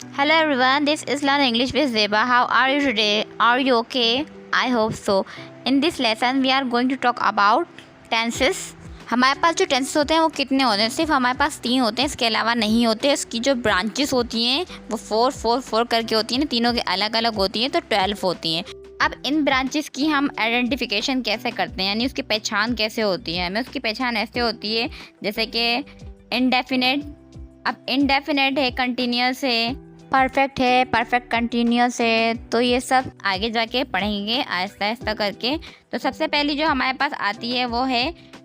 Hello everyone, this is Learn English with Zeba. How are you today? Are you okay? I hope so. In this lesson we are going to talk about tenses. हमारे पास जो tenses होते हैं वो कितने होते हैं? सिर्फ हमारे पास 3 होते हैं, इसके अलावा नहीं होते। इसकी जो ब्रांचेस होती हैं वो 4 4 4 करके होती हैं, तीनों के अलग अलग होती हैं, तो 12 होती हैं। अब इन ब्रांचेस की हम आइडेंटिफिकेशन कैसे करते हैं, यानी उसकी पहचान कैसे होती है? हमें उसकी पहचान ऐसे होती है जैसे कि इनडेफिनेट। अब इनडेफिनेट है, कंटिन्यूस है, परफेक्ट है, परफेक्ट कंटिन्यूस है, तो ये सब आगे जाके पढ़ेंगे आहिस्ता आहिस्ता करके। तो सबसे पहली जो हमारे पास आती है वो है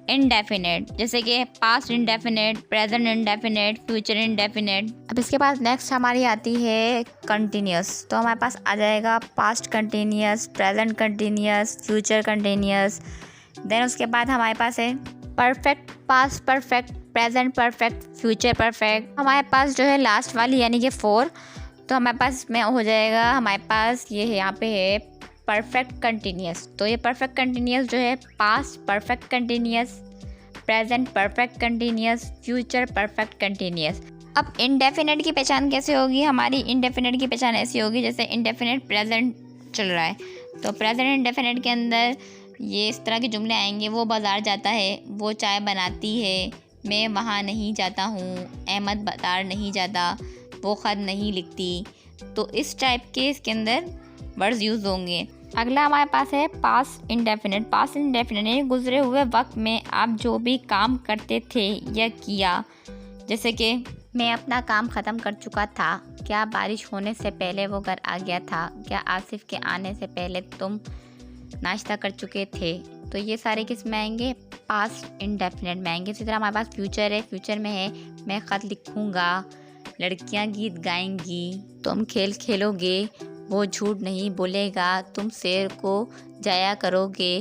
इनडेफिनेट, जैसे कि past indefinite, present indefinite, future indefinite. अब इसके बाद नेक्स्ट हमारी आती है कंटिन्यूस, तो हमारे पास आ जाएगा past continuous, present continuous, future continuous. Then उसके बाद हमारे पास है perfect, past perfect, present perfect, future perfect. हमारे पास जो है लास्ट वाली यानी कि 4, तो हमारे पास इसमें हो जाएगा, हमारे पास ये है, यहाँ पे है परफेक्ट कंटिन्यूस। तो ये परफेक्ट कंटिन्यूस जो है past perfect continuous, present perfect continuous, future perfect continuous. अब इनडेफिनेट की पहचान कैसे होगी? हमारी इनडेफिनेट की पहचान ऐसी होगी जैसे इनडेफिनेट प्रेजेंट चल रहा है, तो प्रेजेंट इनडेफिनेट के अंदर ये इस तरह के जुमले आएंगे। वो बाज़ार जाता है, वो चाय बनाती है, मैं वहाँ नहीं जाता हूँ, अहमद बाज़ार नहीं जाता, वो ख़त नहीं लिखती। तो इस टाइप के इसके अंदर वर्ड्स यूज़ होंगे। अगला हमारे पास है पास्ट इंडेफिनिट। पास्ट इंडेफिनिट गुज़रे हुए वक्त में आप जो भी काम करते थे या किया, जैसे कि मैं अपना काम ख़त्म कर चुका था, क्या बारिश होने से पहले वो घर आ गया था, क्या आसिफ के आने से पहले तुम नाश्ता कर चुके थे। तो ये सारे किस में आएंगे? पास्ट इंडेफिनिट में आएंगे। इसी तरह हमारे पास फ्यूचर है, फ्यूचर में है मैं ख़त लिखूँगा, लड़कियां गीत गाएंगी, तुम खेल खेलोगे, वो झूठ नहीं बोलेगा, तुम शेर को जाया करोगे,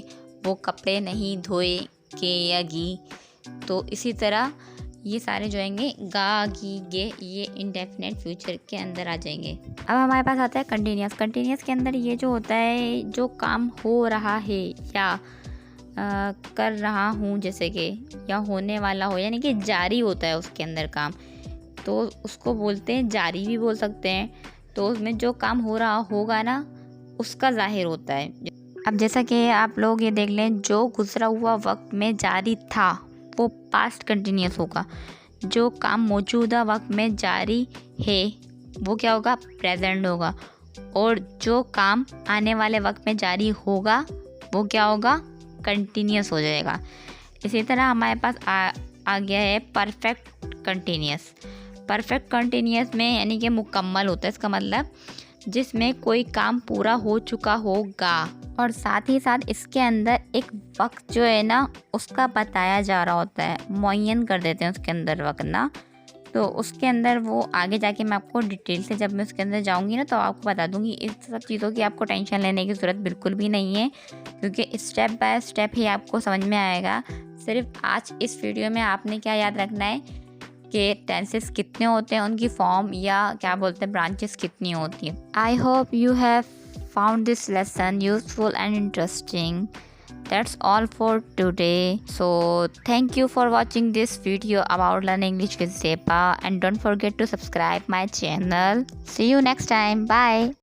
वो कपड़े नहीं धोएगी। तो इसी तरह ये सारे जो आएंगे गा गी गे, ये इंडेफिनेट फ्यूचर के अंदर आ जाएंगे। अब हमारे पास आता है कंटिन्यूस। कंटिन्यूस के अंदर ये जो होता है, जो काम हो रहा है या कर रहा हूँ, जैसे कि या होने वाला हो, यानी कि जारी होता है उसके अंदर काम, तो उसको बोलते हैं जारी भी बोल सकते हैं। तो उसमें जो काम हो रहा होगा ना, उसका जाहिर होता है। अब जैसा कि आप लोग ये देख लें, जो गुजरा हुआ वक्त में जारी था वो पास्ट कंटिन्यूस होगा, जो काम मौजूदा वक्त में जारी है वो क्या होगा? प्रेजेंट होगा, और जो काम आने वाले वक्त में जारी होगा वो क्या होगा? कंटिन्यूस हो जाएगा। इसी तरह हमारे पास आ गया है परफेक्ट कंटिन्यूस। परफेक्ट कंटिन्यूस में यानी कि मुकम्मल होता है, इसका मतलब जिसमें कोई काम पूरा हो चुका होगा, और साथ ही साथ इसके अंदर एक वक्त जो है ना उसका बताया जा रहा होता है, मुअय्यन कर देते हैं उसके अंदर वक्त ना। तो उसके अंदर वो आगे जाके मैं आपको डिटेल से जब मैं उसके अंदर जाऊंगी ना तो आपको बता दूंगी। इस सब चीज़ों की आपको टेंशन लेने की ज़रूरत बिल्कुल भी नहीं है, क्योंकि स्टेप बाय स्टेप ही आपको समझ में आएगा। सिर्फ आज इस वीडियो में आपने क्या याद रखना है कि टेंसेस कितने होते हैं, उनकी फॉर्म या क्या बोलते हैं ब्रांचेस कितनी होती हैं। I hope you have found this lesson useful and interesting. That's all for today. So thank you for watching this video about learning English with Zeba, and don't forget to subscribe my channel. See you next time. Bye.